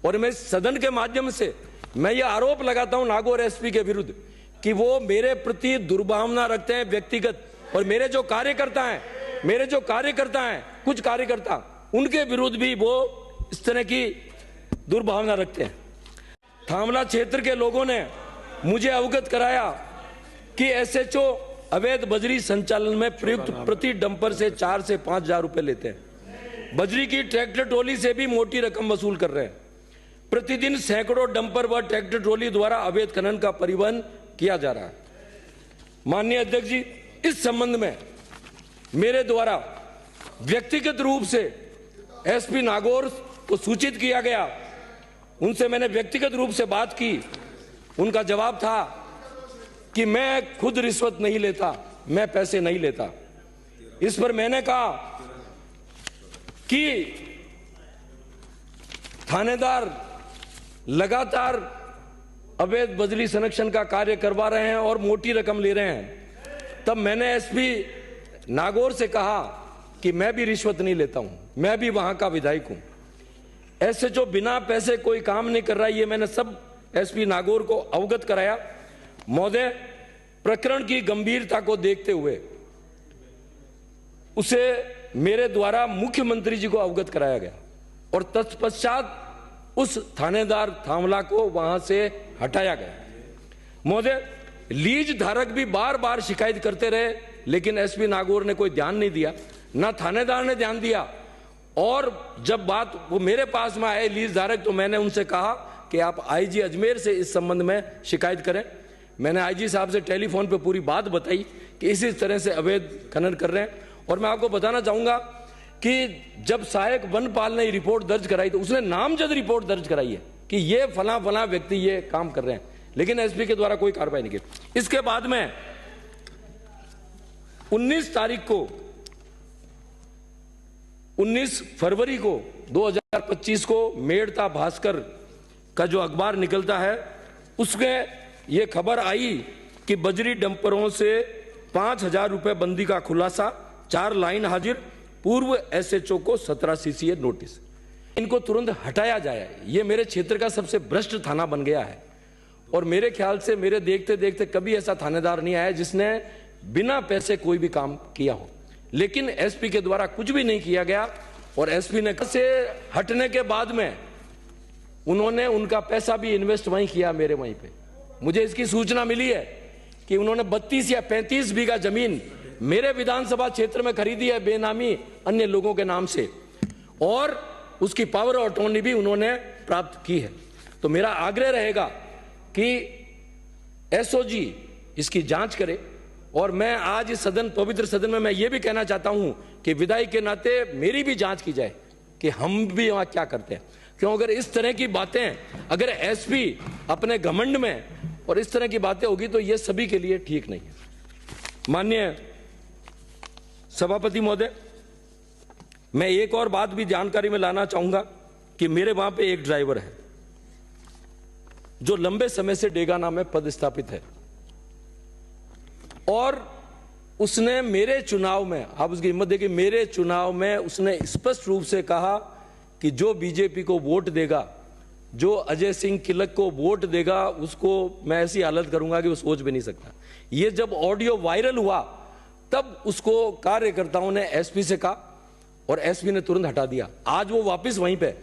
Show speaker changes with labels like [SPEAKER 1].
[SPEAKER 1] और मैं सदन के माध्यम से मैं ये आरोप लगाता हूं नागौर एसपी के विरुद्ध कि वो मेरे प्रति दुर्भावना रखते हैं व्यक्तिगत, और मेरे जो कार्यकर्ता हैं कुछ कार्यकर्ता उनके विरुद्ध भी वो इस तरह की दुर्भावना रखते हैं। थामला क्षेत्र के लोगों ने मुझे अवगत कराया कि एसएचओ अवैध बजरी संचालन में प्रयुक्त प्रति डंपर से 4 से 5 हजार रुपए लेते हैं। बजरी की ट्रैक्टर ट्रॉली से भी मोटी रकम वसूल कर रहे हैं। प्रतिदिन सैकड़ों डंपर व ट्रैक्टर ट्रॉली द्वारा अवैध खनन का परिवहन किया जा रहा है। माननीय अध्यक्ष जी, इस संबंध में मेरे द्वारा व्यक्तिगत रूप से एसपी नागौर को सूचित किया गया। उनसे मैंने व्यक्तिगत रूप से बात की। उनका जवाब था कि मैं खुद रिश्वत नहीं लेता, मैं पैसे नहीं लेता। इस पर मैंने कहा कि थानेदार लगातार अवैध बजरी संरक्षण का कार्य करवा रहे हैं और मोटी रकम ले रहे हैं। तब मैंने एसपी नागौर से कहा कि मैं भी रिश्वत नहीं लेता हूं, मैं भी वहां का विधायक हूं। ऐसे जो बिना पैसे कोई काम नहीं कर रहा, ये मैंने सब एसपी नागौर को अवगत कराया। महोदय, प्रकरण की गंभीरता को देखते हुए उसे मेरे द्वारा मुख्यमंत्री जी को अवगत कराया गया और तत्पश्चात उस थानेदार थामला को वहां से हटाया गया। महोदय, लीज धारक भी बार बार शिकायत करते रहे, लेकिन एसपी नागौर ने कोई ध्यान नहीं दिया, ना थानेदार ने ध्यान दिया। और जब बात वो मेरे पास में आए लीज धारक, तो मैंने उनसे कहा कि आप आईजी अजमेर से इस संबंध में शिकायत करें। मैंने आईजी साहब से टेलीफोन पे पूरी बात बताई कि इसी तरह से अवैध खनन कर रहे हैं। और मैं आपको बताना चाहूंगा कि जब सहायक वनपाल ने रिपोर्ट दर्ज कराई तो उसने नामजद रिपोर्ट दर्ज कराई है कि ये फला फला व्यक्ति ये काम कर रहे हैं, लेकिन एसपी के द्वारा कोई कार्रवाई नहीं की। इसके बाद में 19 फरवरी को 2025 को मेड़ता भास्कर का जो अखबार निकलता है, उसमें यह खबर आई कि बजरी डंपरों से 5,000 रुपए बंदी का खुलासा, 4 लाइन हाजिर, पूर्व एसएचओ को 17 सीसीए नोटिस। इनको तुरंत हटाया जाए। ये मेरे क्षेत्र का सबसे भ्रष्ट थाना बन गया है और मेरे ख्याल से मेरे देखते देखते कभी ऐसा थानेदार नहीं आया जिसने बिना पैसे कोई भी काम किया हो। लेकिन एसपी के द्वारा कुछ भी नहीं किया गया और एसपी ने से हटने के बाद में उन्होंने उनका पैसा भी इन्वेस्ट वहीं किया, मेरे वहीं पे। मुझे इसकी सूचना मिली है कि उन्होंने 32 या 35 बीघा जमीन मेरे विधानसभा क्षेत्र में खरीदी है बेनामी अन्य लोगों के नाम से, और उसकी पावर ऑफ अटॉर्नी भी उन्होंने प्राप्त की है। तो मेरा आग्रह रहेगा कि एसओजी इसकी जांच करे। और मैं आज इस सदन, पवित्र सदन में मैं ये भी कहना चाहता हूं कि विधायक के नाते मेरी भी जांच की जाए कि हम भी वहां क्या करते हैं। क्यों, अगर इस तरह की बातें, अगर एसपी अपने घमंड में और इस तरह की बातें होगी तो ये सभी के लिए ठीक नहीं है। माननीय सभापति महोदय, मैं एक और बात भी जानकारी में लाना चाहूंगा कि मेरे वहां पे एक ड्राइवर है जो लंबे समय से डेगाना में पदस्थापित है और उसने मेरे चुनाव में, आप उसकी हिम्मत देखिए, मेरे चुनाव में उसने स्पष्ट रूप से कहा कि जो बीजेपी को वोट देगा, जो अजय सिंह किलक को वोट देगा, उसको मैं ऐसी हालत करूंगा कि वो सोच भी नहीं सकता। ये जब ऑडियो वायरल हुआ तब उसको कार्यकर्ताओं ने एसपी से कहा और एसपी ने तुरंत हटा दिया। आज वो वापस वहीं पे